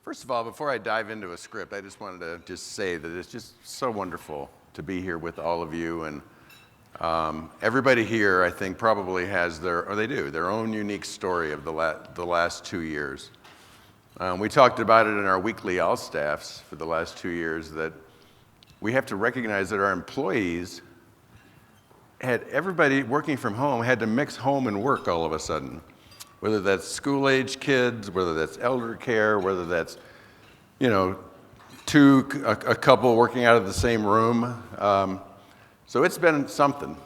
First of all, before I dive into a script, I just wanted to just say that it's just so wonderful to be here with all of you. And everybody here, I think, probably has their own unique story of the last 2 years. We talked about it in our weekly all staffs for the last 2 years, that we have to recognize that our employees everybody working from home had to mix home and work all of a sudden. Whether that's school-age kids, whether that's elder care, whether that's, a couple working out of the same room. So it's been something,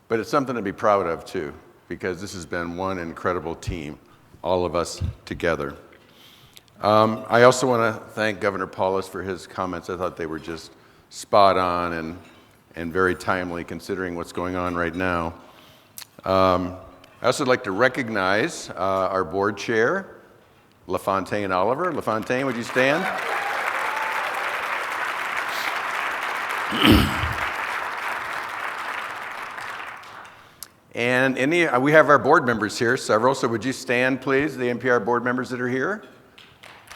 but it's something to be proud of too, because this has been one incredible team, all of us together. I also want to thank Governor Paulus for his comments. I thought they were just spot on and very timely considering what's going on right now. I also would like to recognize our board chair, LaFontaine Oliver. LaFontaine, would you stand? And we have our board members here, several, so would you stand, please, the NPR board members that are here?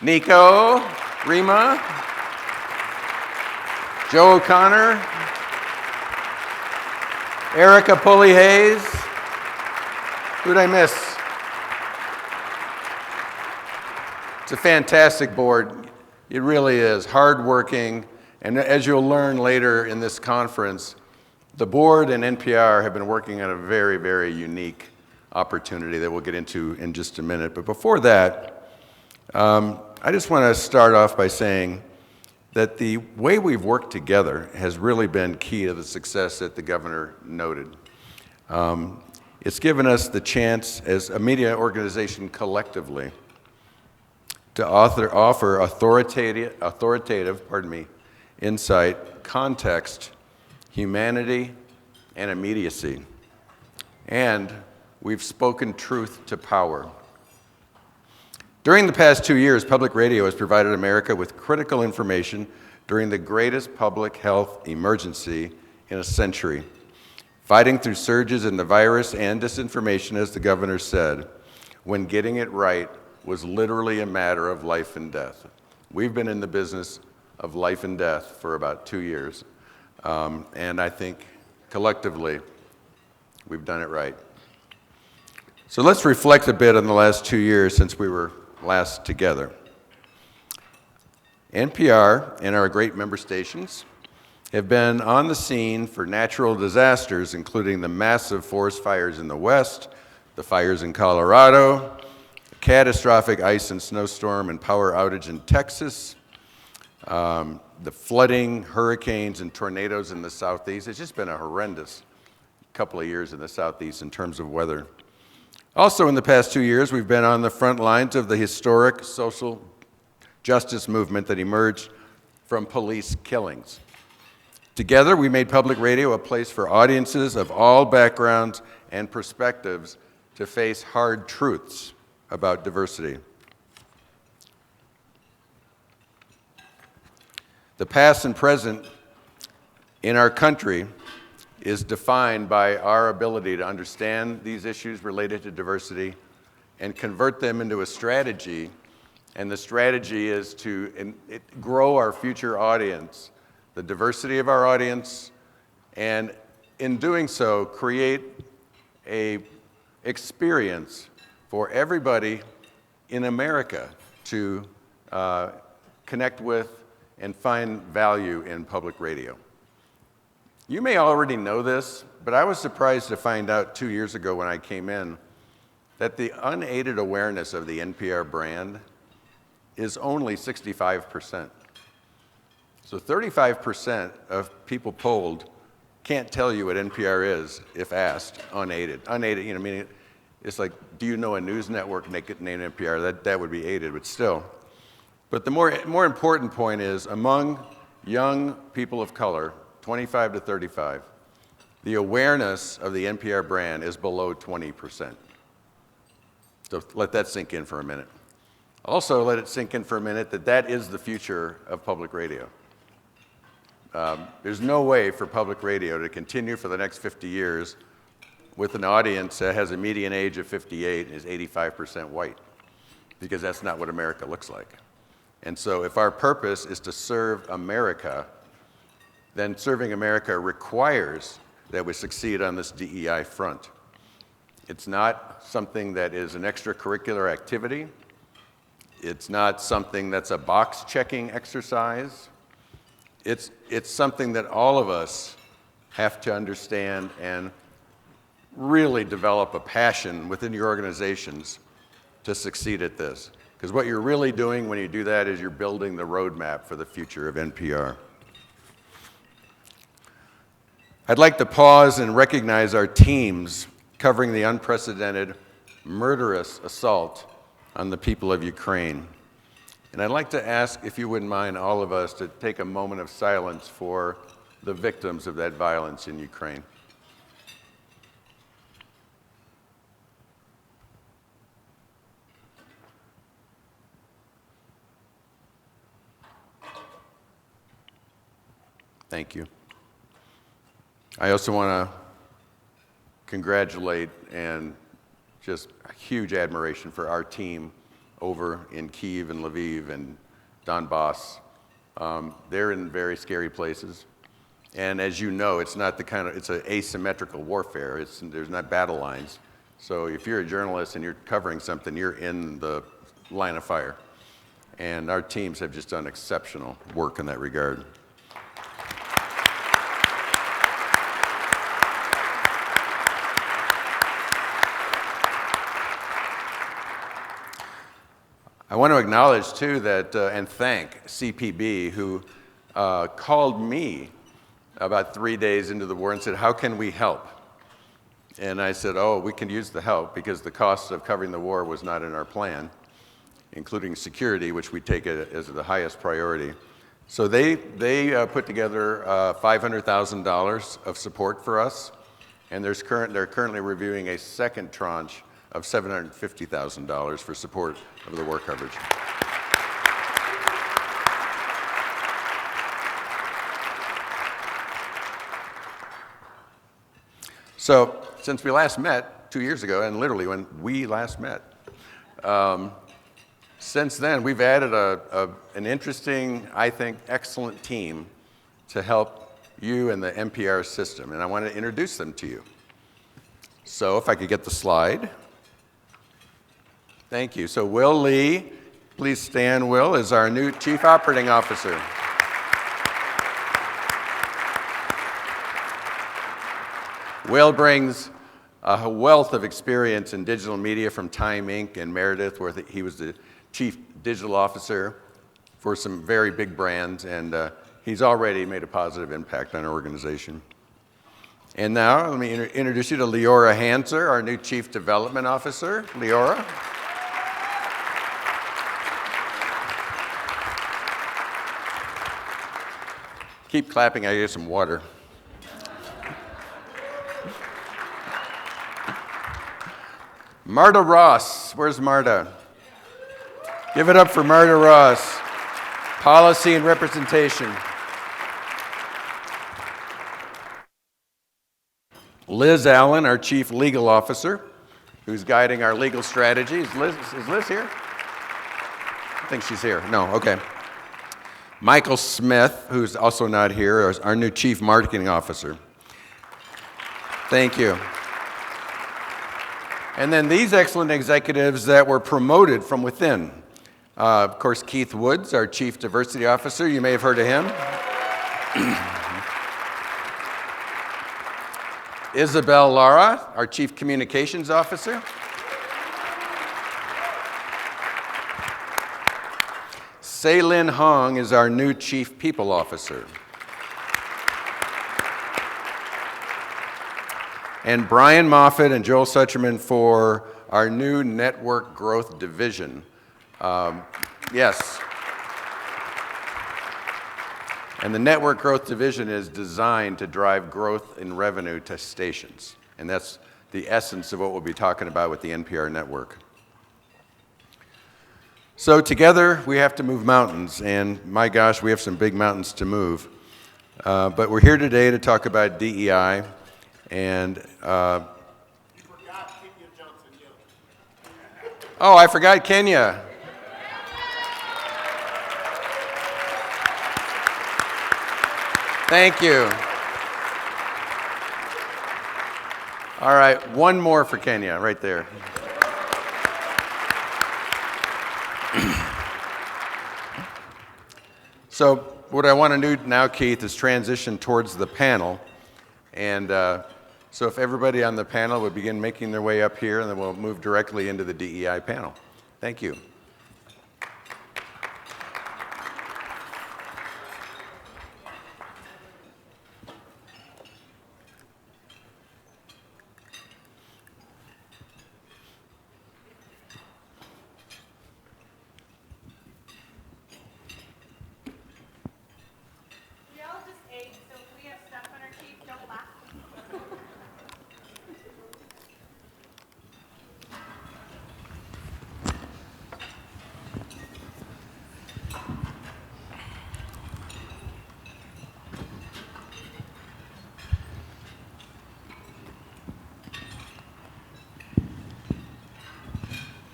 Nico, Rima, Joe O'Connor, Erica Pulley-Hayes. Who'd I miss? It's a fantastic board. It really is hardworking. And as you'll learn later in this conference, the board and NPR have been working on a very, very unique opportunity that we'll get into in just a minute. But before that, I just want to start off by saying that the way we've worked together has really been key to the success that the governor noted. It's given us the chance as a media organization collectively to offer authoritative insight, context, humanity, and immediacy. And we've spoken truth to power. During the past 2 years, public radio has provided America with critical information during the greatest public health emergency in a century. Fighting through surges in the virus and disinformation, as the governor said, when getting it right was literally a matter of life and death. We've been in the business of life and death for about 2 years, and I think collectively we've done it right. So let's reflect a bit on the last 2 years since we were last together. NPR and our great member stations have been on the scene for natural disasters, including the massive forest fires in the West, the fires in Colorado, the catastrophic ice and snowstorm and power outage in Texas, the flooding, hurricanes, and tornadoes in the Southeast. It's just been a horrendous couple of years in the Southeast in terms of weather. Also, in the past 2 years, we've been on the front lines of the historic social justice movement that emerged from police killings. Together, we made public radio a place for audiences of all backgrounds and perspectives to face hard truths about diversity. The past and present in our country is defined by our ability to understand these issues related to diversity and convert them into a strategy. And the strategy is to grow our future audience, the diversity of our audience, and in doing so, create an experience for everybody in America to connect with and find value in public radio. You may already know this, but I was surprised to find out 2 years ago when I came in that the unaided awareness of the NPR brand is only 65%. So 35% of people polled can't tell you what NPR is if asked, unaided. Unaided, meaning it's like, do you know a news network named NPR? That would be aided, but still. But the more important point is, among young people of color, 25 to 35, the awareness of the NPR brand is below 20%. So let that sink in for a minute. Also, let it sink in for a minute that is the future of public radio. There's no way for public radio to continue for the next 50 years with an audience that has a median age of 58 and is 85% white, because that's not what America looks like. And so if our purpose is to serve America, then serving America requires that we succeed on this DEI front. It's not something that is an extracurricular activity. It's not something that's a box-checking exercise. It's something that all of us have to understand and really develop a passion within your organizations to succeed at this. Because what you're really doing when you do that is you're building the roadmap for the future of NPR. I'd like to pause and recognize our teams covering the unprecedented, murderous assault on the people of Ukraine. And I'd like to ask, if you wouldn't mind, all of us to take a moment of silence for the victims of that violence in Ukraine. Thank you. I also want to congratulate and just a huge admiration for our team over in Kyiv and Lviv and Donbass. They're in very scary places. And as you know, it's not the kind of, it's an asymmetrical warfare. There's not battle lines. So if you're a journalist and you're covering something, you're in the line of fire. And our teams have just done exceptional work in that regard. I want to acknowledge, too, that, and thank CPB, who called me about 3 days into the war and said, how can we help? And I said, oh, we can use the help because the cost of covering the war was not in our plan, including security, which we take as the highest priority. So they put together $500,000 of support for us, and they're currently reviewing a second tranche of $750,000 for support of the war coverage. So, since we last met 2 years ago, and literally when we last met, since then we've added an interesting, I think, excellent team to help you and the NPR system, and I want to introduce them to you. So, if I could get the slide. Thank you. So Will Lee, please stand. Will is our new Chief Operating Officer. Will brings a wealth of experience in digital media from Time Inc. and Meredith, where he was the Chief Digital Officer for some very big brands, and he's already made a positive impact on our organization. And now, let me introduce you to Leora Hanser, our new Chief Development Officer. Leora. Keep clapping, I get some water. Marta Ross, where's Marta? Give it up for Marta Ross, Policy and Representation. Liz Allen, our Chief Legal Officer, who's guiding our legal strategy. Is Liz here? I think she's here. No, okay. Michael Smith, who's also not here, is our new Chief Marketing Officer. Thank you. And then these excellent executives that were promoted from within. Of course, Keith Woods, our Chief Diversity Officer. You may have heard of him. Isabel Lara, our Chief Communications Officer. Ceylin Hong is our new Chief People Officer. And Brian Moffitt and Joel Sucherman for our new Network Growth Division. Yes. And the Network Growth Division is designed to drive growth in revenue to stations. And that's the essence of what we'll be talking about with the NPR network. So together, we have to move mountains, and my gosh, we have some big mountains to move. But we're here today to talk about DEI, and... You forgot Kenya Johnson. Oh, I forgot Kenya. Thank you. All right, one more for Kenya, right there. So what I want to do now, Keith, is transition towards the panel. And so if everybody on the panel would begin making their way up here, and then we'll move directly into the DEI panel. Thank you.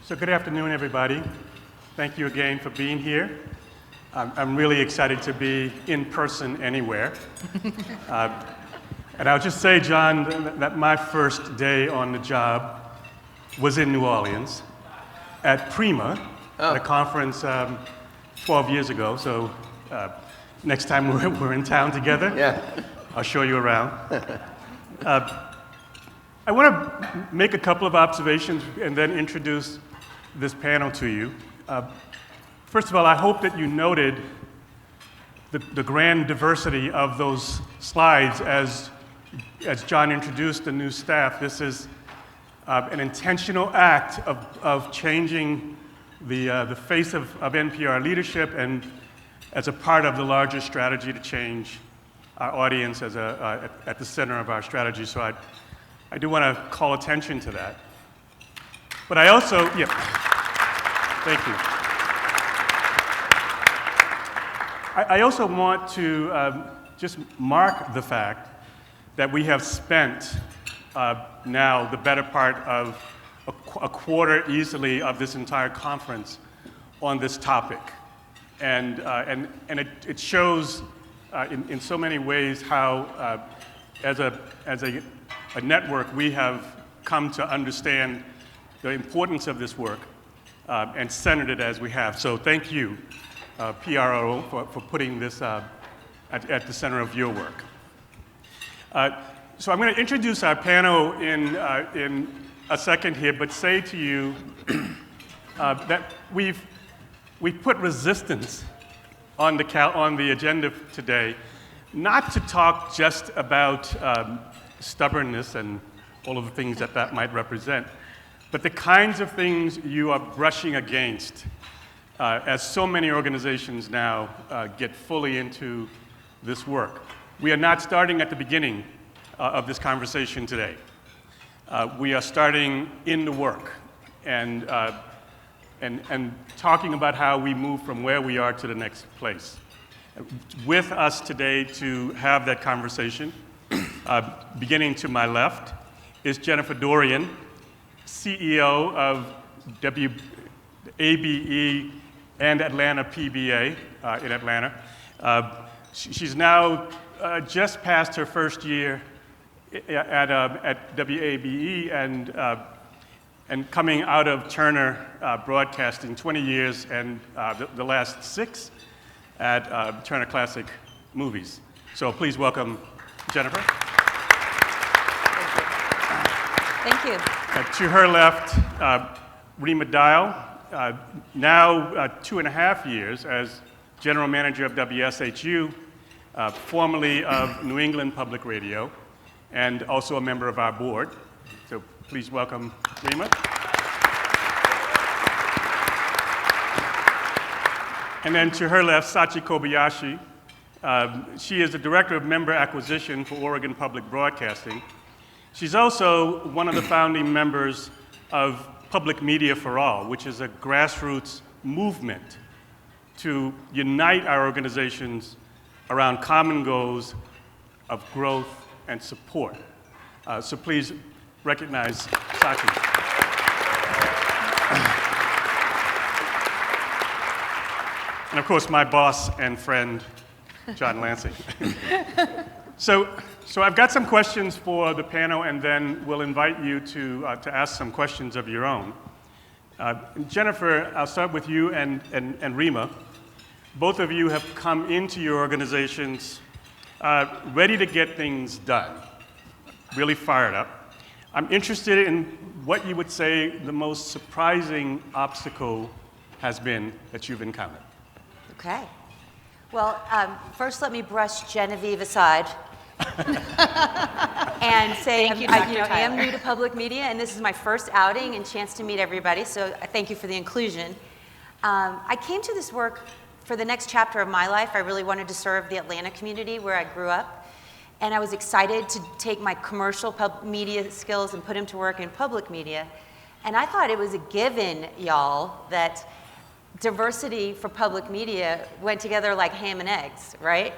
So good afternoon, everybody. Thank you again for being here. I'm really excited to be in person anywhere. And I'll just say, John, that my first day on the job was in New Orleans at Prima, at a conference 12 years ago. So next time we're in town together, I'll show you around. I want to make a couple of observations and then introduce this panel to you. First of all, I hope that you noted the grand diversity of those slides as John introduced the new staff. This is an intentional act of changing the face of NPR leadership and as a part of the larger strategy to change our audience as at the center of our strategy. So I do want to call attention to that. But I also, thank you. I also want to just mark the fact that we have spent now the better part of a quarter easily of this entire conference on this topic. And it shows in so many ways how, as a network, we have come to understand the importance of this work and centered it as we have. So thank you, PRO, for putting this at the center of your work. So I'm going to introduce our panel in a second here, but say to you that we've put resistance on the agenda today, not to talk just about stubbornness and all of the things that might represent, but the kinds of things you are brushing against as so many organizations now get fully into this work. We are not starting at the beginning of this conversation today. We are starting in the work and talking about how we move from where we are to the next place. With us today to have that conversation, beginning to my left, is Jennifer Dorian, CEO of WABE and Atlanta PBA in Atlanta. She's now just past her first year at WABE and coming out of Turner Broadcasting, 20 years, and the last 6 at Turner Classic Movies. So please welcome Jennifer. Thank you. To her left, Rima Dael, now 2.5 years as General Manager of WSHU, formerly of New England Public Radio, and also a member of our board. So please welcome Rima. And then to her left, Sachi Kobayashi. She is the Director of Member Acquisition for Oregon Public Broadcasting. She's also one of the founding members of Public Media for All, which is a grassroots movement to unite our organizations around common goals of growth and support. So please recognize Sachi. And of course, my boss and friend, John Lansing. So I've got some questions for the panel, and then we'll invite you to ask some questions of your own. Jennifer, I'll start with you and Rima. Both of you have come into your organizations ready to get things done, really fired up. I'm interested in what you would say the most surprising obstacle has been that you've encountered. Okay. Well, first let me brush Genevieve aside and say Thank you, I Dr. am Tyler. new to public media, and this is my first outing and chance to meet everybody, so I thank you for the inclusion. I came to this work for the next chapter of my life. I really wanted to serve the Atlanta community where I grew up, and I was excited to take my commercial media skills and put them to work in public media. And I thought it was a given, y'all, that diversity for public media went together like ham and eggs, right?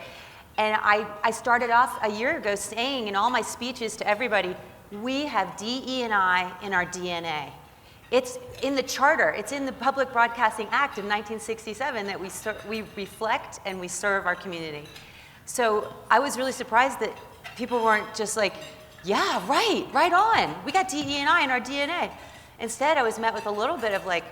And I started off a year ago saying in all my speeches to everybody, we have DE&I in our DNA. It's in the charter, it's in the Public Broadcasting Act of 1967 that we reflect and we serve our community. So I was really surprised that people weren't just like, yeah, right on. We got DE&I in our DNA. Instead, I was met with a little bit of like,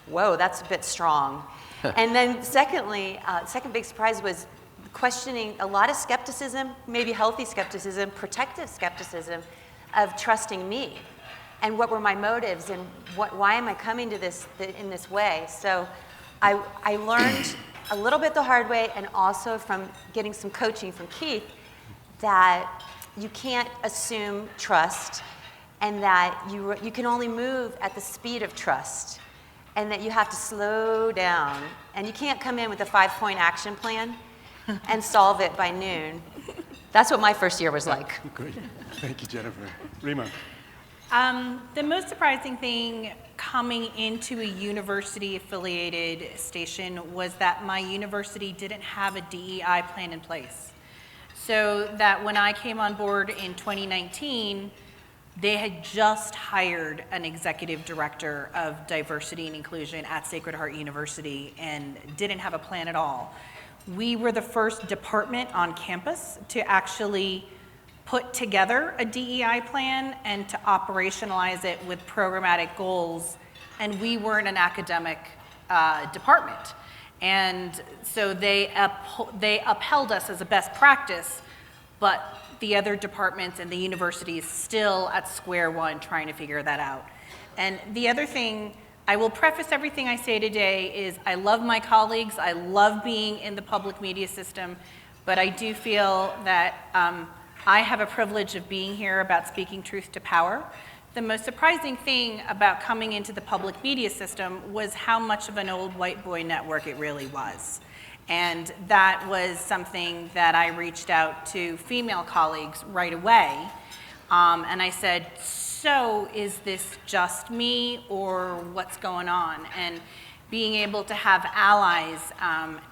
whoa, that's a bit strong. And then secondly, second big surprise was questioning a lot of skepticism, maybe healthy skepticism, protective skepticism of trusting me. And what were my motives and why am I coming to this in this way? So I learned a little bit the hard way, and also from getting some coaching from Keith, that you can't assume trust, and that you can only move at the speed of trust, and that you have to slow down, and you can't come in with a 5-point action plan and solve it by noon. That's what my first year was like. Great. Thank you, Jennifer. Rima. The most surprising thing coming into a university-affiliated station was that my university didn't have a DEI plan in place. So that when I came on board in 2019, they had just hired an executive director of diversity and inclusion at Sacred Heart University and didn't have a plan at all. We were the first department on campus to actually put together a DEI plan and to operationalize it with programmatic goals, and we weren't an academic department. And so they upheld us as a best practice, but the other departments and the university is still at square one trying to figure that out. And the other thing, I will preface everything I say today is I love my colleagues, I love being in the public media system, but I do feel that I have a privilege of being here about speaking truth to power. The most surprising thing about coming into the public media system was how much of an old white boy network it really was. And that was something that I reached out to female colleagues right away. And I said, so is this just me or what's going on? And being able to have allies,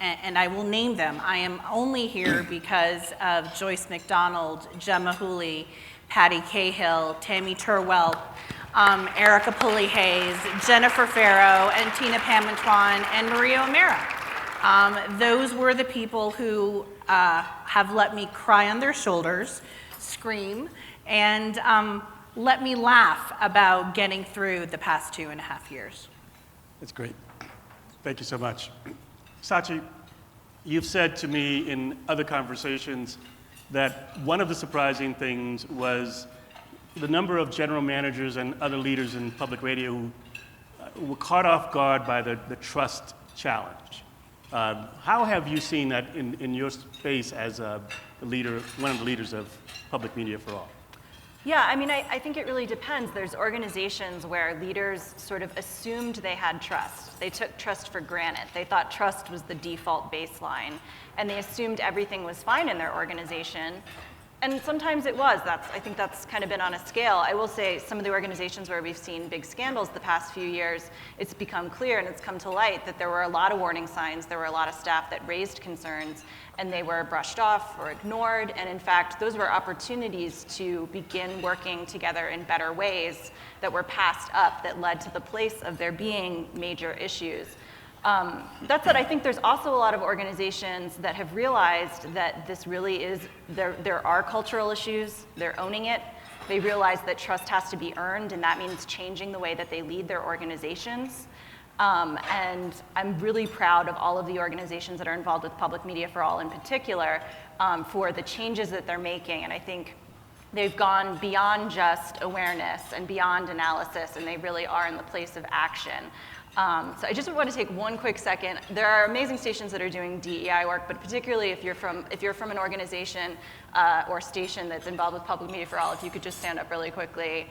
and I will name them. I am only here because of Joyce McDonald, Gemma Hooley, Patty Cahill, Tammy Turwell, Erica Pulley-Hayes, Jennifer Farrow, and Tina Pamantuan, and Maria O'Mara. Those were the people who have let me cry on their shoulders, scream, and let me laugh about getting through the past 2.5 years. That's great. Thank you so much. Sachi, you've said to me in other conversations that one of the surprising things was the number of general managers and other leaders in public radio who were caught off guard by the trust challenge. How have you seen that in your space as a leader, one of the leaders of Public Media for All? Yeah, I mean, I think it really depends. There's organizations where leaders sort of assumed they had trust. They took trust for granted. They thought trust was the default baseline, and they assumed everything was fine in their organization. And sometimes it was. I think that's kind of been on a scale. I will say some of the organizations where we've seen big scandals the past few years, it's become clear and it's come to light that there were a lot of warning signs, there were a lot of staff that raised concerns, and they were brushed off or ignored. And in fact, those were opportunities to begin working together in better ways that were passed up that led to the place of there being major issues. That said, I think there's also a lot of organizations that have realized that this really is, there are cultural issues, they're owning it. They realize that trust has to be earned, and that means changing the way that they lead their organizations. And I'm really proud of all of the organizations that are involved with Public Media for All in particular for the changes that they're making. And I think they've gone beyond just awareness and beyond analysis, and they really are in the place of action. So I just want to take one quick second. There are amazing stations that are doing DEI work, but particularly if you're from an organization or station that's involved with Public Media for All, if you could just stand up really quickly.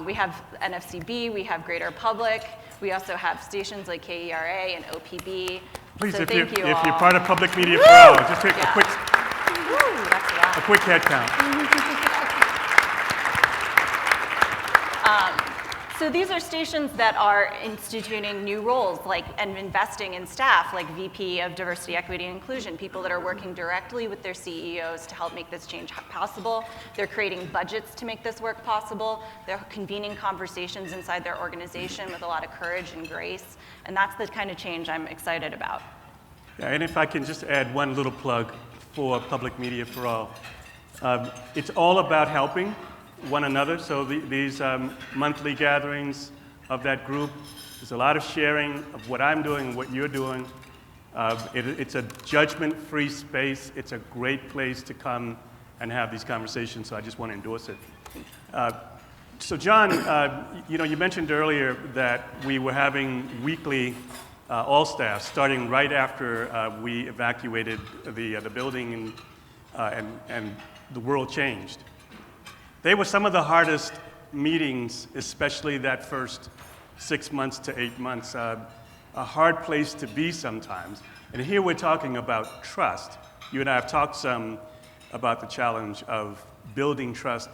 We have NFCB, we have Greater Public, we also have stations like KERA and OPB. Please, so if thank you you're all. part of Public Media for All, just take Yeah. That's a lot. a quick head count. So these are stations that are instituting new roles and investing in staff like VP of Diversity, Equity, and Inclusion, people that are working directly with their CEOs to help make this change possible. They're creating budgets to make this work possible. They're convening conversations inside their organization with a lot of courage and grace. And that's the kind of change I'm excited about. Yeah, and if I can just add one little plug for Public Media for All. It's all about helping one another. So these monthly gatherings of that group, there's a lot of sharing of what I'm doing, what you're doing. It's a judgment-free space. It's a great place to come and have these conversations, so I just want to endorse it. So John, you mentioned earlier that we were having weekly all staff starting right after we evacuated the building and the world changed. They were some of the hardest meetings, especially that first 6 months to 8 months. A hard place to be sometimes. And here we're talking about trust. You and I have talked some about the challenge of building trust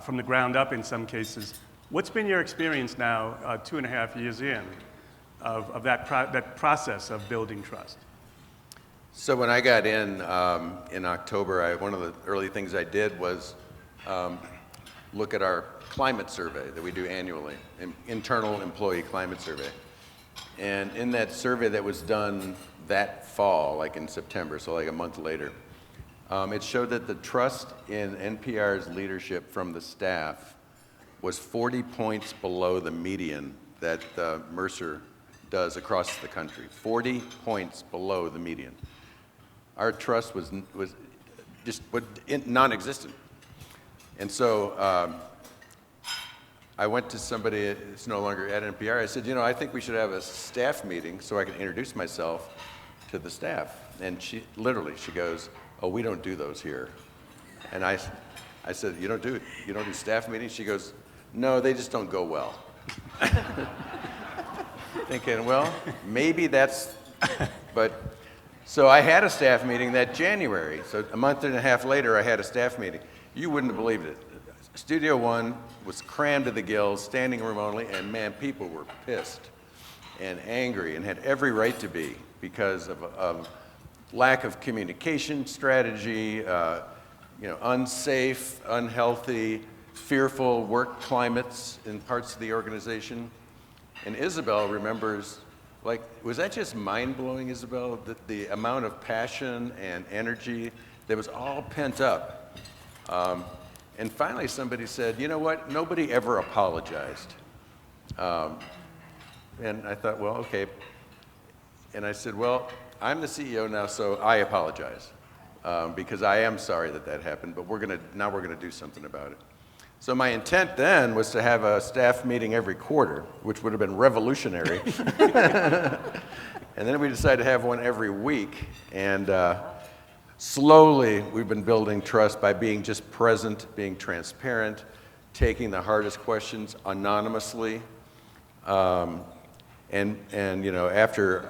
from the ground up in some cases. What's been your experience now, 2.5 years in, of that process of building trust? So when I got in October, one of the early things I did was look at our climate survey that we do annually, an internal employee climate survey. And in that survey that was done that fall, like in September, so like a month later, it showed that the trust in NPR's leadership from the staff was 40 points below the median that Mercer does across the country. 40 points below the median. Our trust was just non-existent. And so I went to somebody who's no longer at NPR. I said, I think we should have a staff meeting so I can introduce myself to the staff. And she goes, "Oh, we don't do those here." And I said, you don't do staff meetings?" She goes, "No, they just don't go well." Thinking, well, maybe that's, but, so I had a staff meeting that January. So a month and a half later, I had a staff meeting. You wouldn't have believed it. Studio One was crammed to the gills, standing room only, and man, people were pissed and angry and had every right to be because of lack of communication strategy, unsafe, unhealthy, fearful work climates in parts of the organization. And Isabel remembers, was that just mind-blowing, Isabel? The amount of passion and energy that was all pent up. And finally somebody said, "You know what, nobody ever apologized." And I thought, well, okay. And I said, well, I'm the CEO now, so I apologize. Because I am sorry that happened, but now we're gonna do something about it. So my intent then was to have a staff meeting every quarter, which would have been revolutionary. And then we decided to have one every week. And slowly, we've been building trust by being just present, being transparent, taking the hardest questions anonymously. After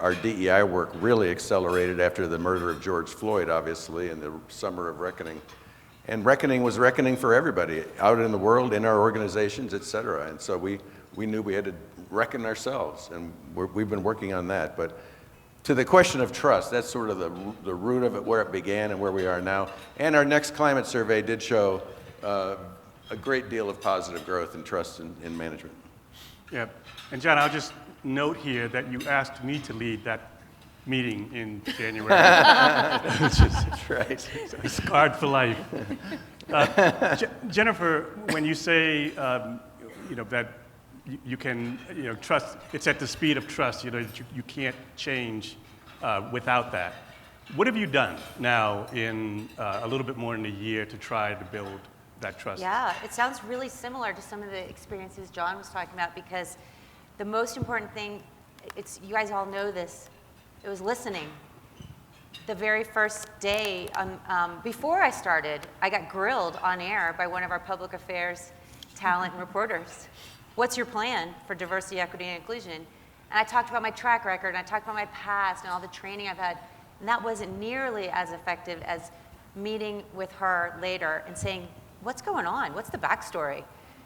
our DEI work really accelerated after the murder of George Floyd, obviously, in the summer of reckoning. And reckoning was reckoning for everybody, out in the world, in our organizations, et cetera. And so we knew we had to reckon ourselves, and we've been working on that. But to the question of trust, that's sort of the root of it, where it began and where we are now. And our next climate survey did show a great deal of positive growth and trust in management. Yeah, and John, I'll just note here that you asked me to lead that meeting in January. That's right. Scarred for life. Jennifer, when you say, that you can, trust, it's at the speed of trust, you can't change without that. What have you done now in a little bit more than a year to try to build that trust? Yeah, it sounds really similar to some of the experiences John was talking about, because the most important thing, you guys all know this, it was listening. The very first day, before I started, I got grilled on air by one of our public affairs talent and reporters. What's your plan for diversity, equity, and inclusion? And I talked about my track record, and I talked about my past and all the training I've had, and that wasn't nearly as effective as meeting with her later and saying, what's going on? What's the backstory?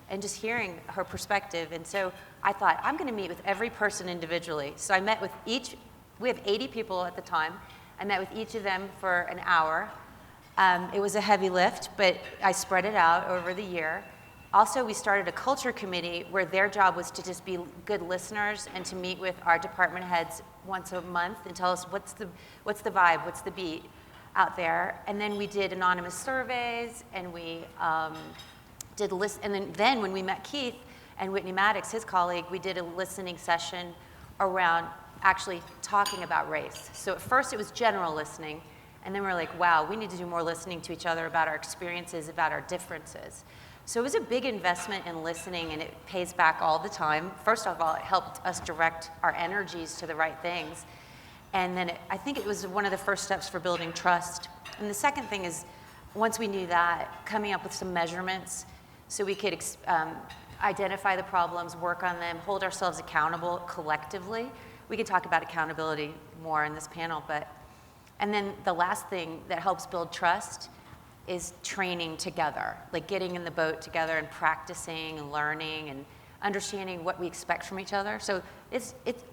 And just hearing her perspective. And so I thought, I'm going to meet with every person individually. So I met with each, we have 80 people at the time. I met with each of them for an hour. It was a heavy lift, but I spread it out over the year. Also, we started a culture committee where their job was to just be good listeners and to meet with our department heads once a month and tell us what's the vibe, what's the beat out there. And then we did anonymous surveys, and we and then when we met Keith and Whitney Maddox, his colleague, we did a listening session around actually talking about race. So at first it was general listening, and then we're like, wow, we need to do more listening to each other about our experiences, about our differences. So it was a big investment in listening, and it pays back all the time. First of all, it helped us direct our energies to the right things. And then I think it was one of the first steps for building trust. And the second thing is, once we knew that, coming up with some measurements so we could identify the problems, work on them, hold ourselves accountable collectively. We could talk about accountability more in this panel, and then the last thing that helps build trust is training together, like getting in the boat together and practicing and learning and understanding what we expect from each other. So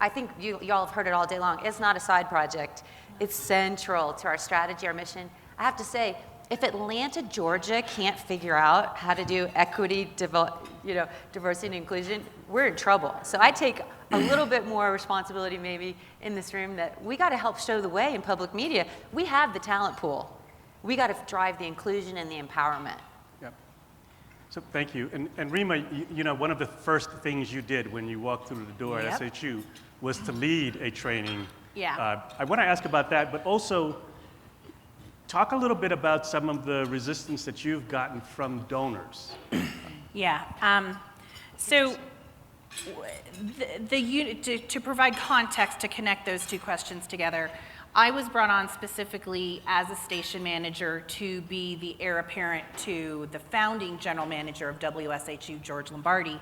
I think y'all have heard it all day long. It's not a side project. It's central to our strategy, our mission. I have to say, if Atlanta, Georgia can't figure out how to do equity, diversity and inclusion, we're in trouble. So I take a little bit more responsibility maybe in this room that we got to help show the way in public media. We have the talent pool. We got to drive the inclusion and the empowerment. Yep. So thank you. And Rima, one of the first things you did when you walked through the door at SHU was to lead a training. Yeah. I want to ask about that, but also talk a little bit about some of the resistance that you've gotten from donors. Yeah. So to provide context to connect those two questions together, I was brought on specifically as a station manager to be the heir apparent to the founding general manager of WSHU, George Lombardi,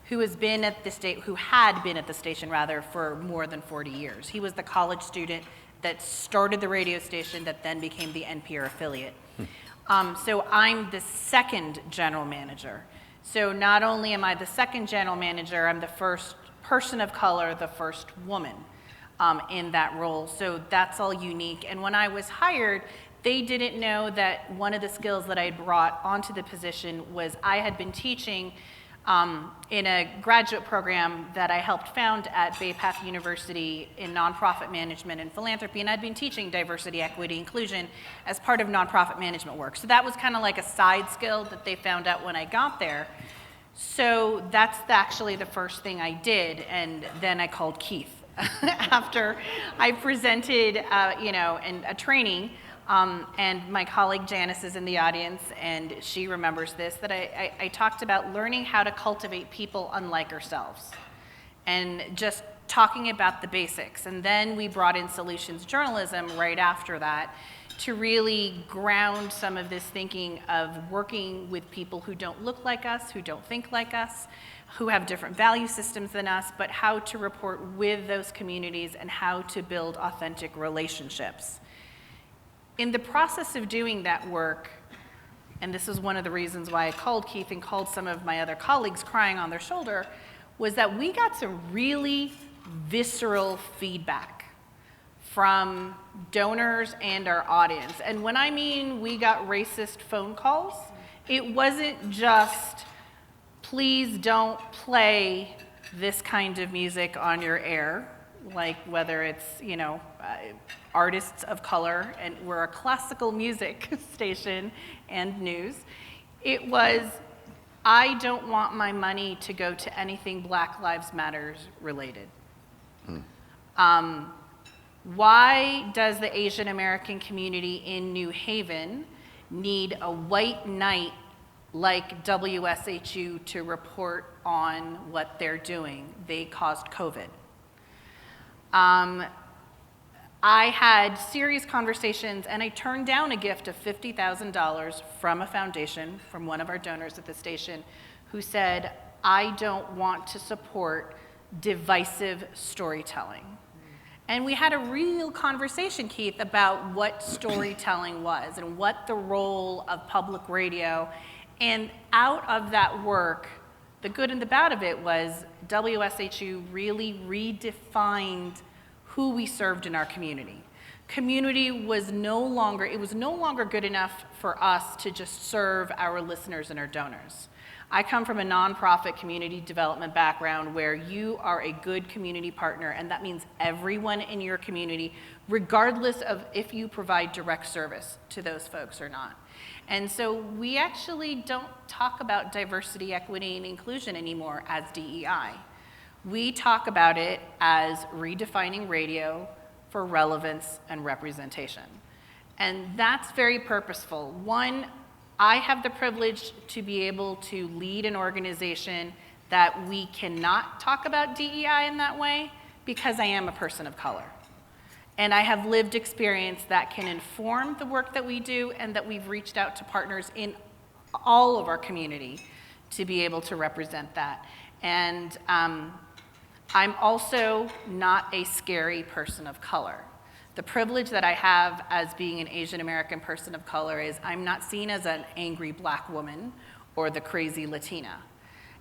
who had been at the station for more than 40 years. He was the college student that started the radio station that then became the NPR affiliate. So I'm the second general manager. So not only am I the second general manager, I'm the first person of color, the first woman in that role. So that's all unique. And when I was hired, they didn't know that one of the skills that I brought onto the position was I had been teaching in a graduate program that I helped found at Bay Path University in nonprofit management and philanthropy, and I'd been teaching diversity, equity, inclusion as part of nonprofit management work. So that was kind of like a side skill that they found out when I got there. So that's actually the first thing I did, and then I called Keith after I presented, in a training. And my colleague Janice is in the audience, and she remembers this, that I talked about learning how to cultivate people unlike ourselves and just talking about the basics. And then we brought in solutions journalism right after that to really ground some of this thinking of working with people who don't look like us, who don't think like us, who have different value systems than us, but how to report with those communities and how to build authentic relationships. In the process of doing that work, and this is one of the reasons why I called Keith and called some of my other colleagues crying on their shoulder, was that we got some really visceral feedback from donors and our audience. And when I mean we got racist phone calls, it wasn't just, please don't play this kind of music on your air, like whether it's, artists of color, and we're a classical music station and news. It was, I don't want my money to go to anything Black Lives Matter related. Why does the Asian American community in New Haven need a white knight like WSHU to report on what they're doing? They caused COVID. I had serious conversations, and I turned down a gift of $50,000 from a foundation, from one of our donors at the station, who said, I don't want to support divisive storytelling. And we had a real conversation, Keith, about what storytelling was and what the role of public radio. And out of that work, the good and the bad of it was WSHU really redefined who we served in our community. Community was no longer good enough for us to just serve our listeners and our donors. I come from a nonprofit community development background where you are a good community partner, and that means everyone in your community, regardless of if you provide direct service to those folks or not. And so we actually don't talk about diversity, equity, and inclusion anymore as DEI. We talk about it as redefining radio for relevance and representation. And that's very purposeful. One, I have the privilege to be able to lead an organization that we cannot talk about DEI in that way because I am a person of color. And I have lived experience that can inform the work that we do, and that we've reached out to partners in all of our community to be able to represent that. And I'm also not a scary person of color. The privilege that I have as being an Asian American person of color is I'm not seen as an angry Black woman or the crazy Latina.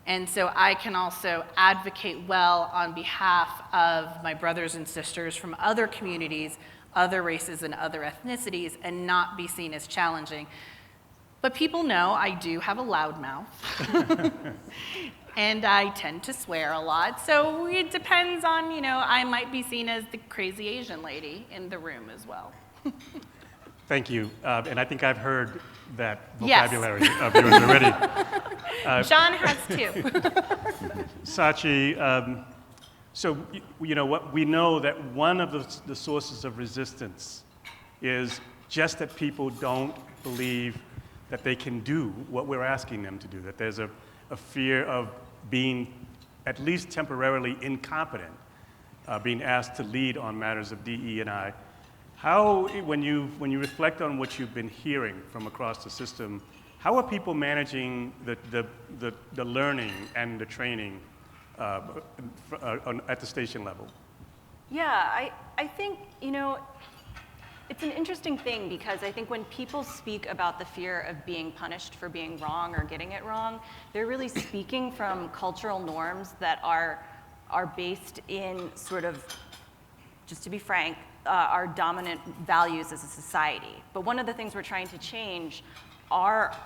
And so I can also advocate well on behalf of my brothers and sisters from other communities, other races, and other ethnicities, and not be seen as challenging. But people know I do have a loud mouth. And I tend to swear a lot, so it depends on, I might be seen as the crazy Asian lady in the room as well. Thank you, and I think I've heard that Yes. vocabulary of yours already. John has too. Sachi, so what we know that one of the sources of resistance is just that people don't believe that they can do what we're asking them to do, that there's a fear of being at least temporarily incompetent, being asked to lead on matters of DE&I. How, when you reflect on what you've been hearing from across the system, how are people managing the learning and the training at the station level? Yeah, I think, it's an interesting thing, because I think when people speak about the fear of being punished for being wrong or getting it wrong, they're really speaking from cultural norms that are based in sort of, just to be frank, our dominant values as a society. But one of the things we're trying to change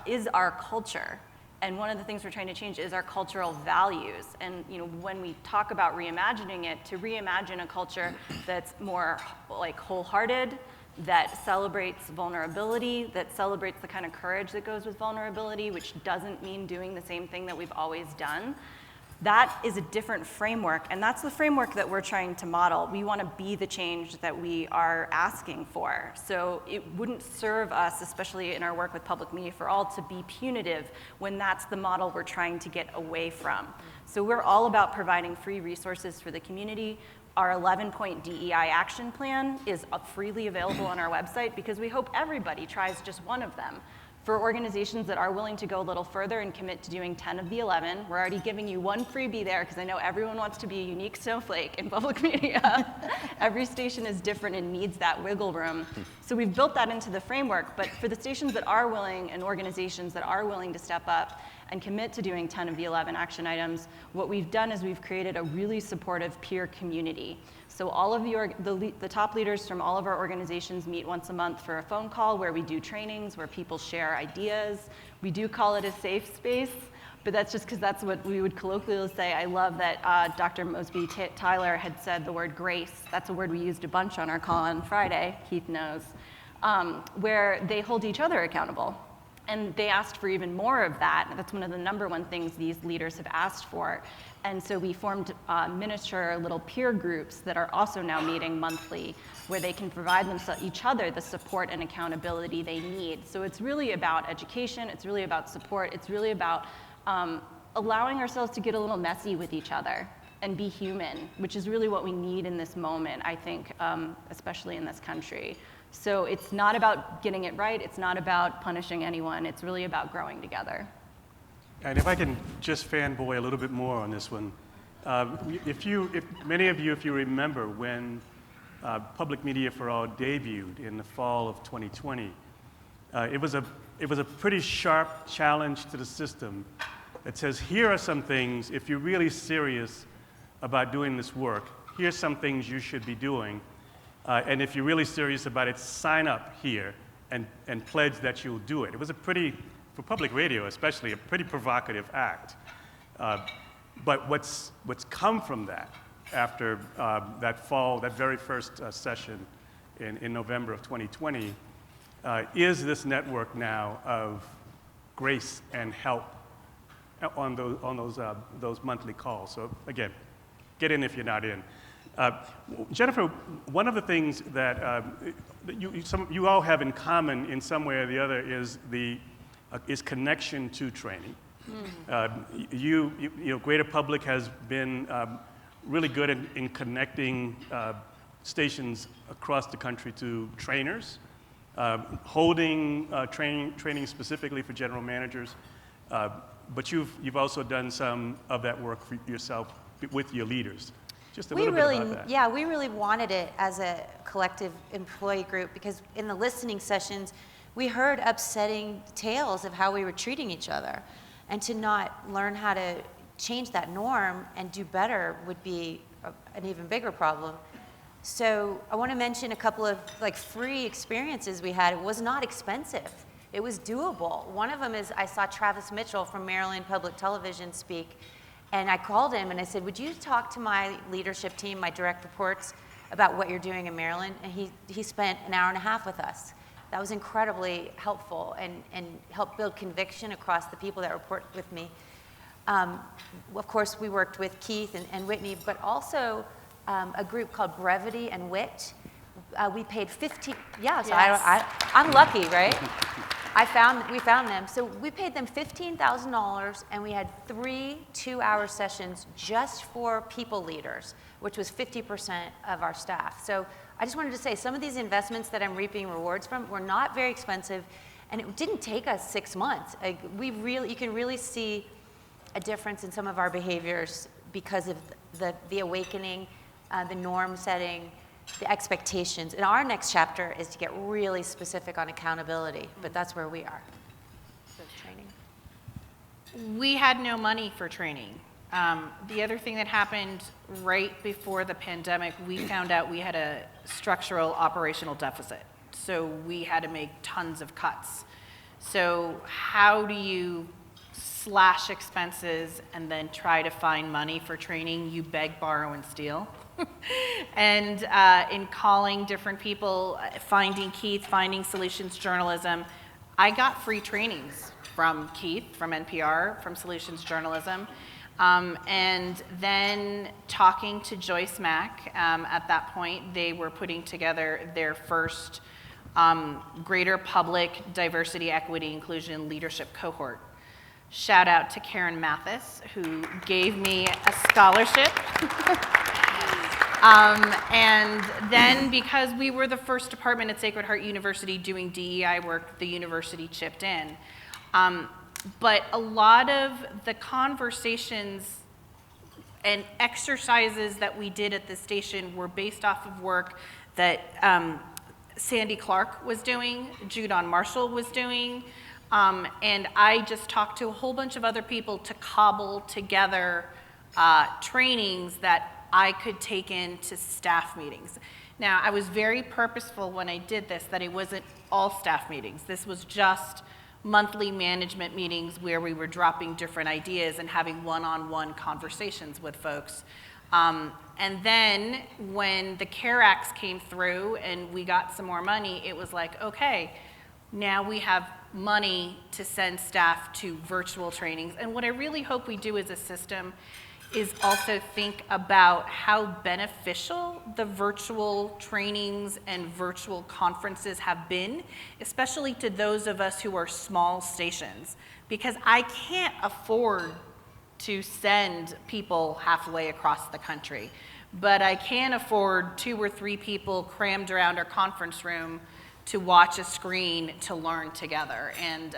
is our culture. And one of the things we're trying to change is our cultural values. And when we talk about reimagining it, to reimagine a culture that's more like wholehearted, that celebrates vulnerability, that celebrates the kind of courage that goes with vulnerability, which doesn't mean doing the same thing that we've always done. That is a different framework, and that's the framework that we're trying to model. We want to be the change that we are asking for. So it wouldn't serve us, especially in our work with Public Media for All, to be punitive when that's the model we're trying to get away from. So we're all about providing free resources for the community. Our 11-point DEI action plan is freely available on our website, because we hope everybody tries just one of them. For organizations that are willing to go a little further and commit to doing 10 of the 11, we're already giving you one freebie there, because I know everyone wants to be a unique snowflake in public media. Every station is different and needs that wiggle room. So we've built that into the framework, but for the stations that are willing and organizations that are willing to step up and commit to doing 10 of the 11 action items, what we've done is we've created a really supportive peer community. So all of the top leaders from all of our organizations meet once a month for a phone call where we do trainings, where people share ideas. We do call it a safe space, but that's just because that's what we would colloquially say. I love that Dr. Mosby Tyler had said the word grace. That's a word we used a bunch on our call on Friday, Keith knows, where they hold each other accountable. And they asked for even more of that. That's one of the number one things these leaders have asked for. And so we formed miniature little peer groups that are also now meeting monthly, where they can provide each other the support and accountability they need. So it's really about education, it's really about support, it's really about allowing ourselves to get a little messy with each other and be human, which is really what we need in this moment, I think, especially in this country. So it's not about getting it right, it's not about punishing anyone, it's really about growing together. And if I can just fanboy a little bit more on this one, many of you, if you remember when Public Media for All debuted in the fall of 2020, it was a pretty sharp challenge to the system that says, here are some things, if you're really serious about doing this work, here's some things you should be doing. And if you're really serious about it, sign up here and pledge that you'll do it. It was a pretty, for public radio especially, a pretty provocative act. But what's come from that after that very first session in November of 2020 is this network now of grace and help on those monthly calls. So again, get in if you're not in. Jennifer, one of the things that you all have in common in some way or the other is connection to training. You know, Greater Public has been really good in connecting stations across the country to trainers, holding training specifically for general managers, but you've also done some of that work for yourself with your leaders. Just a little bit about that. Yeah, we really wanted it as a collective employee group because in the listening sessions, we heard upsetting tales of how we were treating each other. And to not learn how to change that norm and do better would be an even bigger problem. So I want to mention a couple of free experiences we had. It was not expensive. It was doable. One of them is I saw Travis Mitchell from Maryland Public Television speak. And I called him and I said, would you talk to my leadership team, my direct reports, about what you're doing in Maryland? And he spent an hour and a half with us. That was incredibly helpful and helped build conviction across the people that report with me. Of course, we worked with Keith and Whitney, but also a group called Brevity and Wit. We paid $15, yeah, so yes. I'm lucky, right? We found them. So we paid them $15,000 and we had 3 2-hour sessions just for people leaders, which was 50% of our staff. So I just wanted to say some of these investments that I'm reaping rewards from were not very expensive and it didn't take us 6 months. You can really see a difference in some of our behaviors because of the awakening, the norm setting, the expectations. And our next chapter is to get really specific on accountability, but that's where we are. So training. We had no money for training. The other thing that happened right before the pandemic, we found out we had a structural operational deficit. So we had to make tons of cuts. So how do you slash expenses and then try to find money for training? You beg, borrow, and steal. And in calling different people, finding Keith, finding Solutions Journalism, I got free trainings from Keith, from NPR, from Solutions Journalism, and then talking to Joyce Mack. At that point, they were putting together their first Greater Public Diversity, Equity, Inclusion Leadership Cohort. Shout out to Karen Mathis, who gave me a scholarship. And then because we were the first department at Sacred Heart University doing DEI work, the university chipped in. But a lot of the conversations and exercises that we did at the station were based off of work that Sandy Clark was doing, Judon Marshall was doing, and I just talked to a whole bunch of other people to cobble together trainings that I could take into staff meetings. Now, I was very purposeful when I did this that it wasn't all staff meetings. This was just monthly management meetings where we were dropping different ideas and having one-on-one conversations with folks. And then when the CARE Acts came through and we got some more money, it was like, okay, now we have money to send staff to virtual trainings. And what I really hope we do as a system is also think about how beneficial the virtual trainings and virtual conferences have been, especially to those of us who are small stations. Because I can't afford to send people halfway across the country, but I can afford 2 or 3 people crammed around our conference room to watch a screen to learn together. And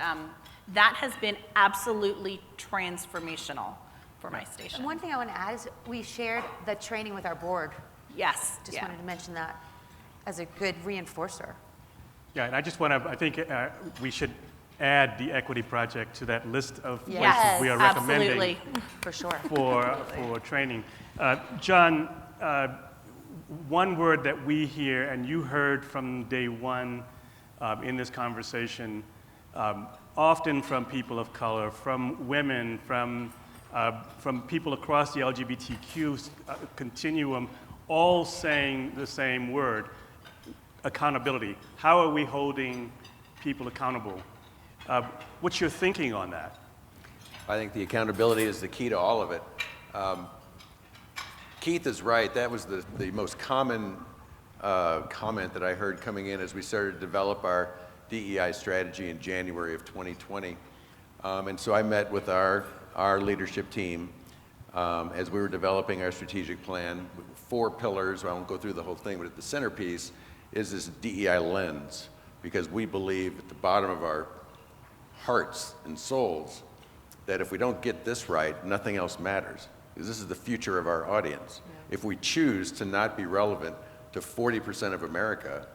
that has been absolutely transformational for my station. And one thing I want to add is we shared the training with our board. Yes. Just wanted to mention that as a good reinforcer. Yeah, and I just want to, I think we should add the equity project to that list of Yes, places we are recommending absolutely. For sure. for training. John, one word that we hear, and you heard from day one in this conversation, often from people of color, from women, from people across the LGBTQ continuum, all saying the same word, accountability. How are we holding people accountable? What's your thinking on that? I think the accountability is the key to all of it. Keith is right. That was the most common comment that I heard coming in as we started to develop our DEI strategy in January of 2020. And so I met with our leadership team as we were developing our strategic plan. 4 pillars. I won't go through the whole thing, but at the centerpiece is this DEI lens, because we believe at the bottom of our hearts and souls that if we don't get this right, nothing else matters. Because this is the future of our audience. Yeah. If we choose to not be relevant to 40% of America,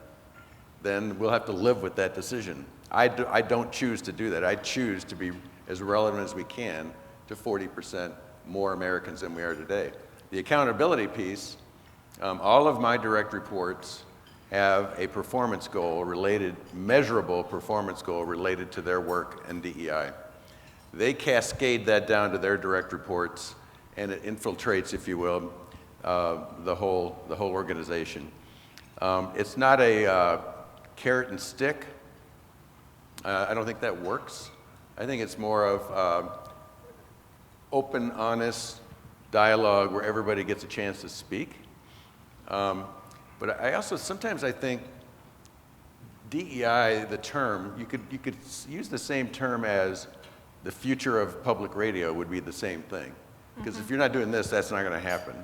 then we'll have to live with that decision. I don't choose to do that. I choose to be as relevant as we can to 40% more Americans than we are today. The accountability piece, all of my direct reports have a performance goal related, measurable performance goal related to their work and DEI. They cascade that down to their direct reports, and it infiltrates, if you will, the whole organization. It's not a carrot and stick. I don't think that works. I think it's more of open, honest dialogue where everybody gets a chance to speak. But I also sometimes I think DEI, the term, you could use the same term as the future of public radio would be the same thing. Because if you're not doing this, that's not going to happen.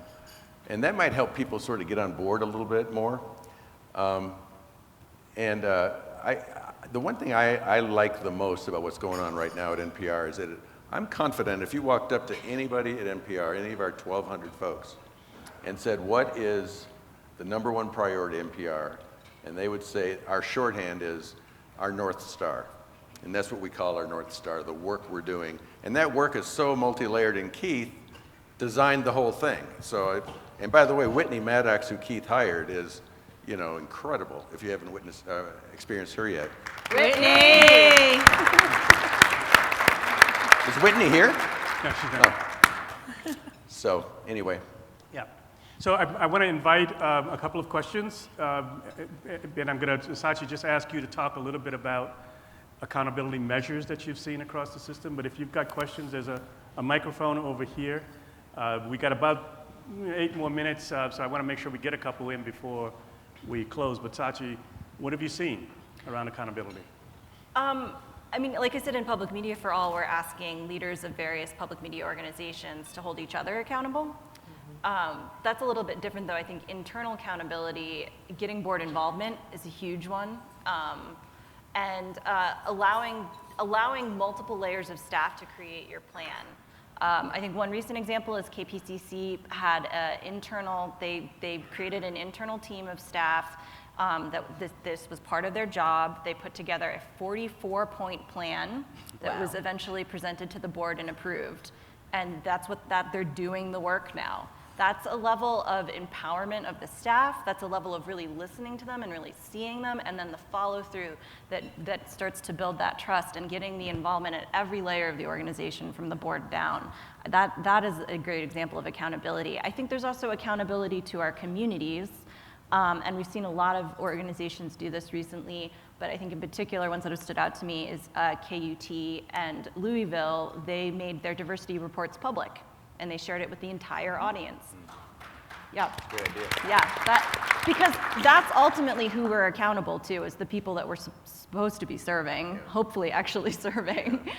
And that might help people sort of get on board a little bit more. The one thing I like the most about what's going on right now at NPR is that I'm confident if you walked up to anybody at NPR, any of our 1,200 folks, and said, what is the #1 priority at NPR? And they would say, our shorthand is our North Star. And that's what we call our North Star, the work we're doing. And that work is so multi-layered, and Keith designed the whole thing. So, and by the way, Whitney Maddox, who Keith hired, is, incredible if you haven't experienced her yet. Whitney! Is Whitney here? No, she's not. Oh. So, anyway. Yeah. So I want to invite a couple of questions, and I'm going to, Sachi, just ask you to talk a little bit about accountability measures that you've seen across the system. But if you've got questions, there's a microphone over here. We got about 8 more minutes, so I want to make sure we get a couple in before we close. But Sachi, what have you seen around accountability? I mean, like I said, in Public Media for All, we're asking leaders of various public media organizations to hold each other accountable. That's a little bit different, though. I think internal accountability, getting board involvement is a huge one, and allowing multiple layers of staff to create your plan. I think one recent example is KPCC had they created an internal team of staff that this was part of their job. They put together a 44-point plan that was eventually presented to the board and approved. And that's they're doing the work now. That's a level of empowerment of the staff. That's a level of really listening to them and really seeing them, and then the follow through that starts to build that trust and getting the involvement at every layer of the organization from the board down. That is a great example of accountability. I think there's also accountability to our communities, and we've seen a lot of organizations do this recently, but I think in particular ones that have stood out to me is KUT and Louisville. They made their diversity reports public, and they shared it with the entire audience. Yeah. Good idea. Yeah, because that's ultimately who we're accountable to, is the people that we're supposed to be serving, hopefully actually serving.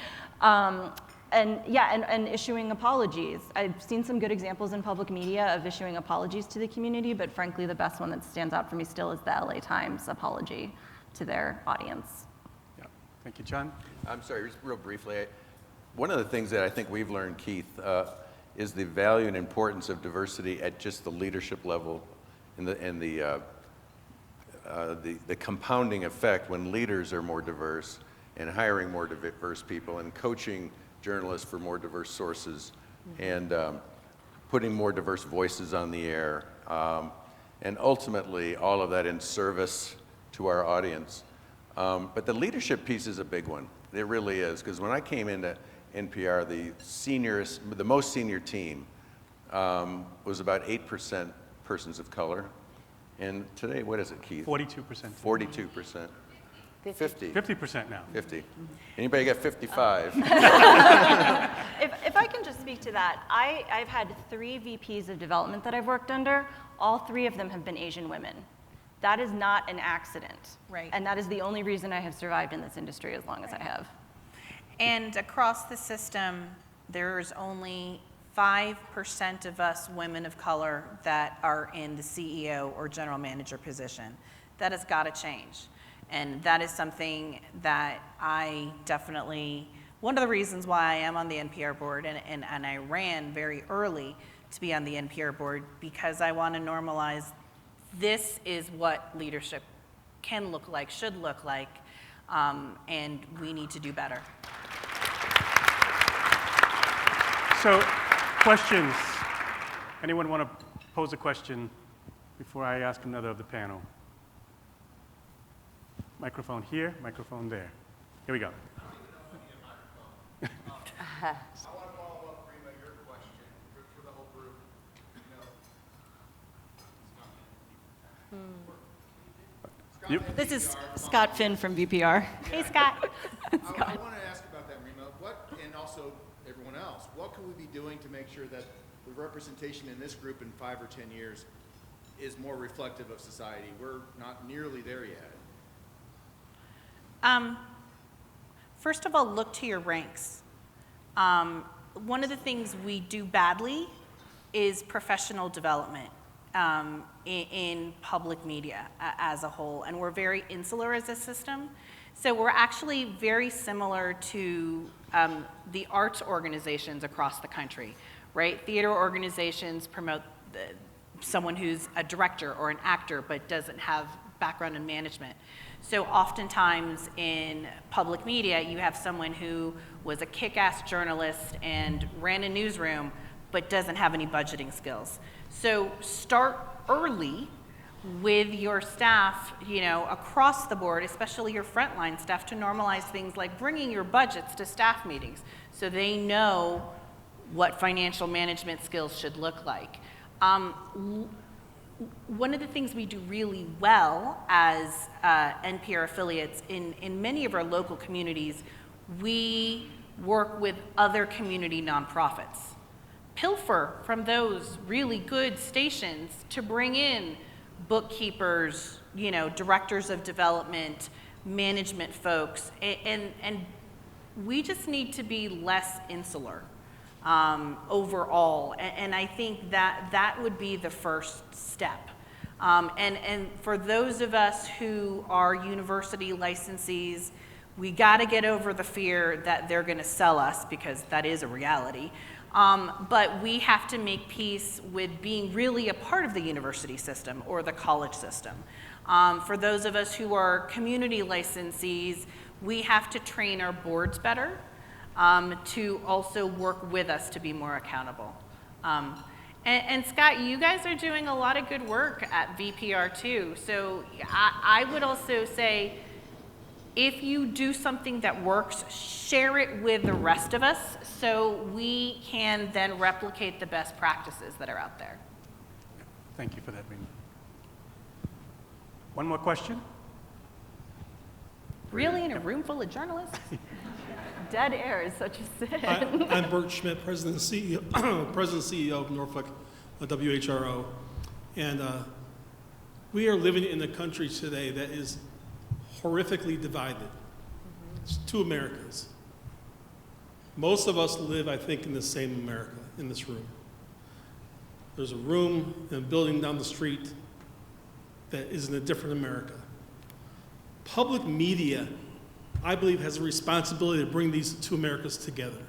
And issuing apologies. I've seen some good examples in public media of issuing apologies to the community, but frankly, the best one that stands out for me still is the LA Times apology to their audience. Yeah. Thank you, John. I'm sorry, just real briefly. One of the things that I think we've learned, Keith, is the value and importance of diversity at just the leadership level and the compounding effect when leaders are more diverse and hiring more diverse people and coaching journalists for more diverse sources and putting more diverse voices on the air. And ultimately, all of that in service to our audience. But the leadership piece is a big one. It really is, because when I came into NPR, the most senior team was about 8% persons of color. And today, what is it, Keith? 42%. 42%. 50. 50% now. 50. Anybody got 55? If I can just speak to that, I've had 3 VPs of development that I've worked under. All 3 of them have been Asian women. That is not an accident. Right. And that is the only reason I have survived in this industry as long as I have. And across the system, there's only 5% of us women of color that are in the CEO or general manager position. That has got to change. And that is something that I definitely, one of the reasons why I am on the NPR board, and I ran very early to be on the NPR board, because I want to normalize this is what leadership can look like, should look like, and we need to do better. So, questions? Anyone want to pose a question before I ask another of the panel? Microphone here, microphone there. Here we go. I want to follow up, Rima, your question for the whole group. This is Scott Finn from VPR. Hey, Scott. I want to ask about that, Rima. What, and also everyone else, what can we be doing to make sure that the representation in this group in 5 or 10 years is more reflective of society? We're not nearly there yet. First of all, look to your ranks. One of the things we do badly is professional development in public media as a whole, and we're very insular as a system. So we're actually very similar to the arts organizations across the country, right? Theater organizations promote someone who's a director or an actor but doesn't have background in management. So oftentimes in public media, you have someone who was a kick-ass journalist and ran a newsroom, but doesn't have any budgeting skills. So start early with your staff, across the board, especially your frontline staff, to normalize things like bringing your budgets to staff meetings so they know what financial management skills should look like. One of the things we do really well as NPR affiliates in many of our local communities, we work with other community nonprofits. Pilfer from those really good stations to bring in bookkeepers, directors of development, management folks, and we just need to be less insular overall, and I think that would be the first step. And for those of us who are university licensees, we got to get over the fear that they're going to sell us, because that is a reality. But we have to make peace with being really a part of the university system or the college system. For those of us who are community licensees, we have to train our boards better to also work with us to be more accountable. And Scott, you guys are doing a lot of good work at VPR too. So I would also say, if you do something that works, share it with the rest of us so we can then replicate the best practices that are out there. Thank you for that, Rima. One more question? Really, in a room full of journalists? Dead air is such a sin. I'm Bert Schmidt, President and CEO of Norfolk WHRO. And we are living in a country today that is horrifically divided. It's two Americas. Most of us live, I think, in the same America, in this room. There's a room in a building down the street that is in a different America. Public media, I believe, has a responsibility to bring these two Americas together.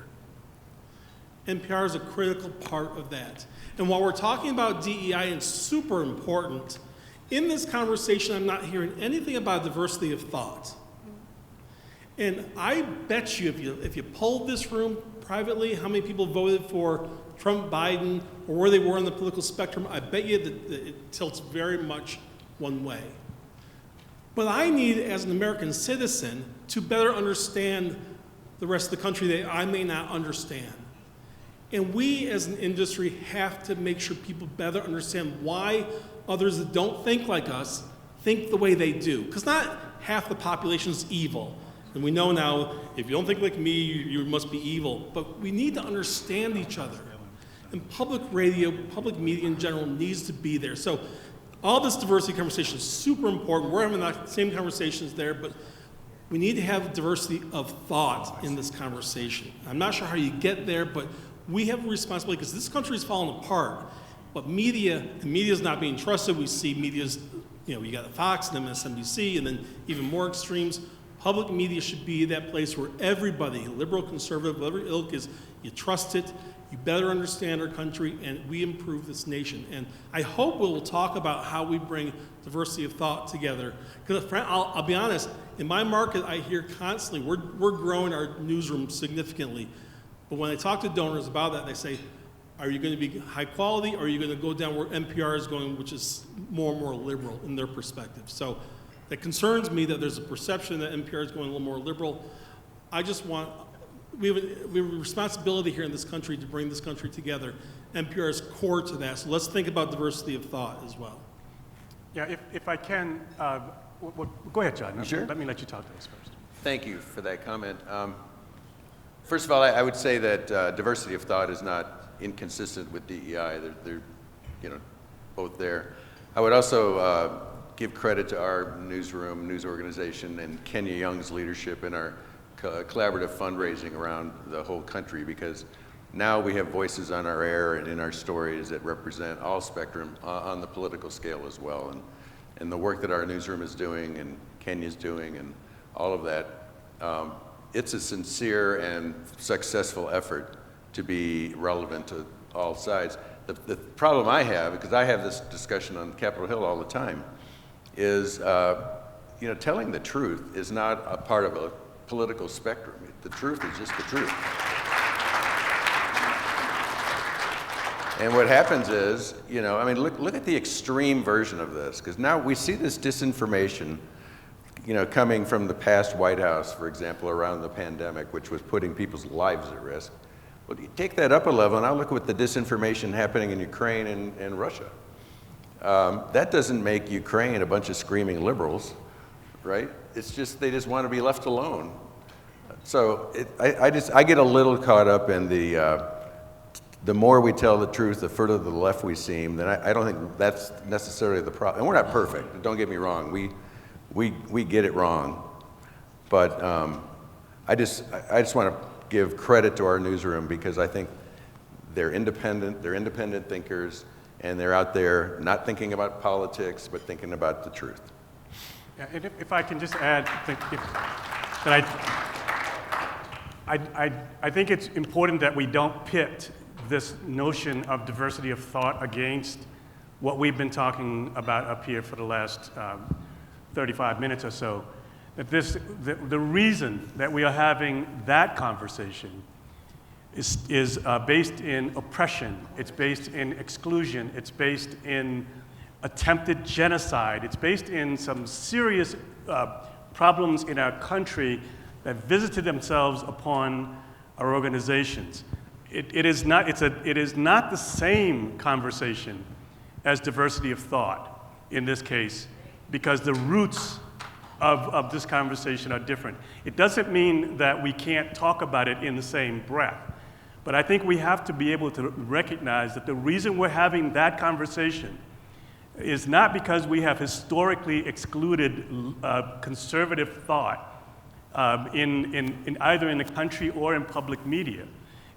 NPR is a critical part of that. And while we're talking about DEI, it's super important, in this conversation, I'm not hearing anything about diversity of thought. And I bet you, if you polled this room privately, how many people voted for Trump, Biden, or where they were on the political spectrum, I bet you that it tilts very much one way. But I need, as an American citizen, to better understand the rest of the country that I may not understand. And we, as an industry, have to make sure people better understand why others that don't think like us think the way they do. Because not half the population is evil. And we know now, if you don't think like me, you must be evil. But we need to understand each other. And public radio, public media in general needs to be there. So all this diversity conversation is super important. We're having the same conversations there, but we need to have diversity of thought in this conversation. I'm not sure how you get there, but we have a responsibility because this country is falling apart. But media is not being trusted. We see media's, you got Fox and MSNBC, and then even more extremes. Public media should be that place where everybody, liberal, conservative, every ilk is, you trust it, you better understand our country, and we improve this nation. And I hope we'll talk about how we bring diversity of thought together. Because I'll be honest, in my market, I hear constantly, we're growing our newsroom significantly. But when I talk to donors about that, they say, are you going to be high quality, or are you going to go down where NPR is going, which is more and more liberal in their perspective? So it concerns me that there's a perception that NPR is going a little more liberal. I just want, we have a responsibility here in this country to bring this country together. NPR is core to that, so let's think about diversity of thought as well. Yeah, if I can, go ahead, John. Sure. Let me let you talk to us first. Thank you for that comment. First of all, I would say that diversity of thought is not inconsistent with DEI. They're both there. I would also give credit to our newsroom, news organization, and Kenya Young's leadership in our collaborative fundraising around the whole country, because now we have voices on our air and in our stories that represent all spectrum on the political scale as well. And the work that our newsroom is doing and Kenya's doing and all of that, it's a sincere and successful effort to be relevant to all sides. The problem I have, because I have this discussion on Capitol Hill all the time, is telling the truth is not a part of a political spectrum. The truth is just the truth. And what happens is, look at the extreme version of this, because now we see this disinformation coming from the past White House, for example, around the pandemic, which was putting people's lives at risk. Well, you take that up a level, and now look at the disinformation happening in Ukraine and Russia. That doesn't make Ukraine a bunch of screaming liberals, right? It's just, they just want to be left alone. So I get a little caught up in the more we tell the truth, the further to the left we seem. Then I don't think that's necessarily the problem. And we're not perfect, don't get me wrong. We get it wrong. But I just want to give credit to our newsroom, because I think they're independent thinkers, and they're out there not thinking about politics, but thinking about the truth. Yeah, and if I can just add that I think it's important that we don't pit this notion of diversity of thought against what we've been talking about up here for the last 35 minutes or so. That the reason that we are having that conversation is based in oppression, it's based in exclusion, it's based in attempted genocide, it's based in some serious problems in our country that visited themselves upon our organizations. It is not the same conversation as diversity of thought in this case, because the roots of this conversation are different. It doesn't mean that we can't talk about it in the same breath, but I think we have to be able to recognize that the reason we're having that conversation is not because we have historically excluded conservative thought in either in the country or in public media.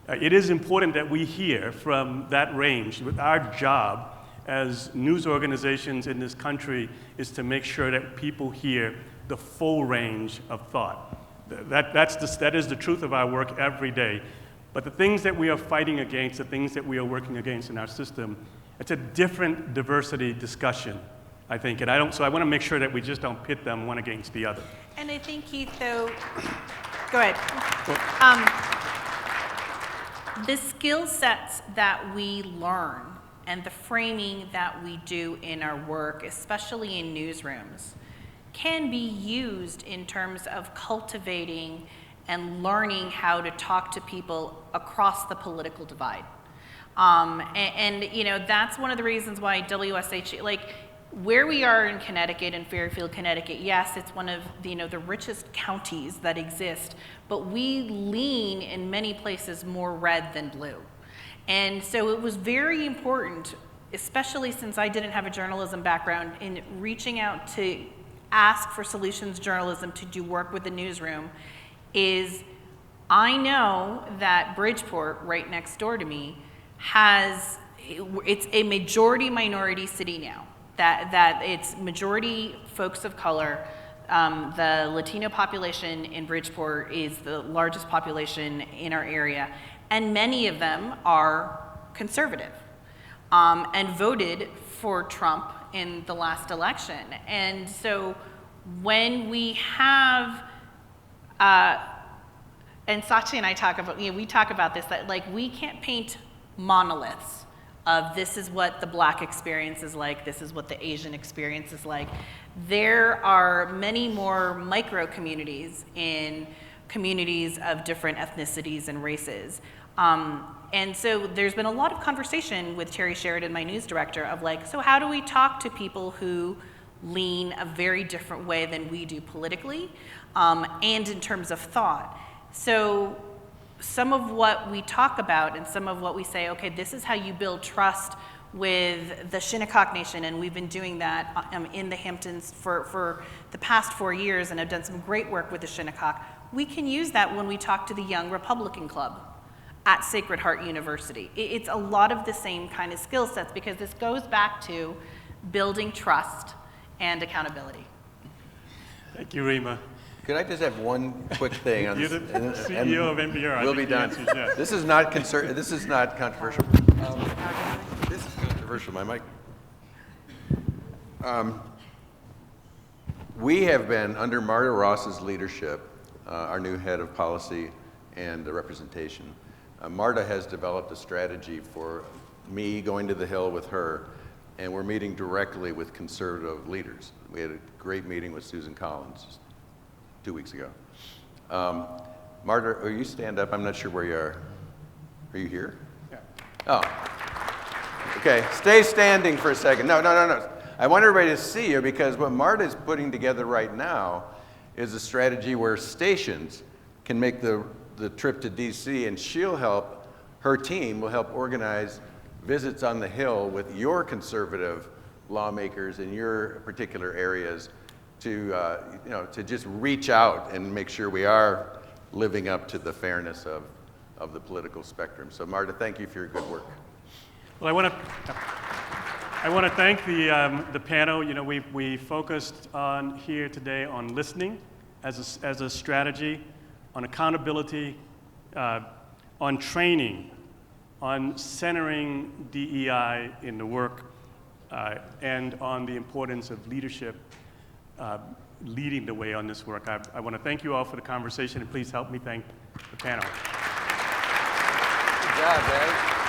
It is important that we hear from that range. Our job as news organizations in this country is to make sure that people hear the full range of thought. That is the truth of our work every day. But the things that we are fighting against, the things that we are working against in our system, it's a different diversity discussion, I think. So I want to make sure that we just don't pit them one against the other. And I think, Keith, though, go ahead. The skill sets that we learn and the framing that we do in our work, especially in newsrooms, can be used in terms of cultivating and learning how to talk to people across the political divide. That's one of the reasons why WSHU, where we are in Connecticut, in Fairfield, Connecticut, yes, it's one of the richest counties that exist, but we lean in many places more red than blue. And so it was very important, especially since I didn't have a journalism background, in reaching out to ask for solutions journalism to do work with the newsroom, is I know that Bridgeport, right next door to me, it's a majority minority city now, that it's majority folks of color. The Latino population in Bridgeport is the largest population in our area, and many of them are conservative and voted for Trump in the last election. And so when we have, and Sachi and I talk about, we talk about this, that we can't paint monoliths of this is what the Black experience is like, this is what the Asian experience is like. There are many more micro communities in communities of different ethnicities and races. And so there's been a lot of conversation with Terry Sheridan, my news director, of so how do we talk to people who lean a very different way than we do politically, and in terms of thought. So some of what we talk about and some of what we say, okay, this is how you build trust with the Shinnecock Nation, and we've been doing that in the Hamptons for the past 4 years, and have done some great work with the Shinnecock. We can use that when we talk to the Young Republican Club at Sacred Heart University. It's a lot of the same kind of skill sets, because this goes back to building trust and accountability. Thank you, Rima. Could I just have one quick thing on You're this? the CEO of NPR. We'll be done. Yes. This is not controversial. This is controversial, my mic. We have been, under Marta Ross's leadership, our new head of policy and representation, Marta has developed a strategy for me going to the Hill with her, and we're meeting directly with conservative leaders. We had a great meeting with Susan Collins 2 weeks ago. Marta, will you stand up? I'm not sure where you are. Are you here? Yeah. Oh. Okay, stay standing for a second. No. I want everybody to see you, because what Marta is putting together right now is a strategy where stations can make the trip to DC, and her team will help organize visits on the Hill with your conservative lawmakers in your particular areas to just reach out and make sure we are living up to the fairness of the political spectrum. So Marta, thank you for your good work. Well, I want to thank the panel. We focused on here today on listening as a strategy, on accountability, on training, on centering DEI in the work, and on the importance of leadership leading the way on this work. I want to thank you all for the conversation, and please help me thank the panel. job, Dael.